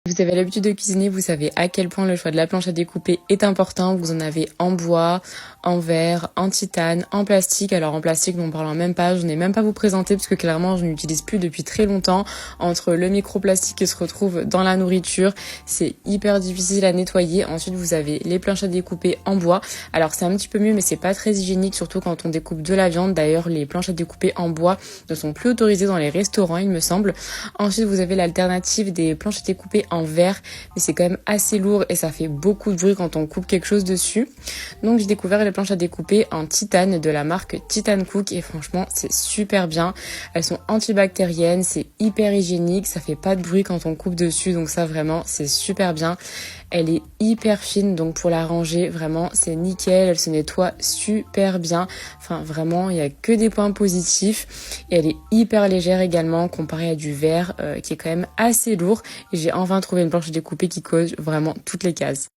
Vous avez l'habitude de cuisiner, vous savez à quel point le choix de la planche à découper est important. Vous en avez en bois, en verre, en titane, en plastique. Alors en plastique, n'en parlons même pas, je n'ai même pas vous présenter parce que clairement je n'utilise plus depuis très longtemps. Entre le microplastique qui se retrouve dans la nourriture, c'est hyper difficile à nettoyer. Ensuite, vous avez les planches à découper en bois. Alors c'est un petit peu mieux, mais c'est pas très hygiénique, surtout quand on découpe de la viande. D'ailleurs, les planches à découper en bois ne sont plus autorisées dans les restaurants, il me semble. Ensuite, vous avez l'alternative des planches à découper en verre, mais c'est quand même assez lourd et ça fait beaucoup de bruit quand on coupe quelque chose dessus. Donc j'ai découvert les planches à découper en titane de la marque Titanecook et franchement c'est super bien. Elles sont antibactériennes, c'est hyper hygiénique, ça fait pas de bruit quand on coupe dessus, donc ça vraiment c'est super bien. Elle est hyper fine, donc pour la ranger vraiment c'est nickel, elle se nettoie super bien. Enfin vraiment il y a que des points positifs et elle est hyper légère également comparée à du verre qui est quand même assez lourd. Et j'ai enfin trouvé une planche à découper qui coche vraiment toutes les cases.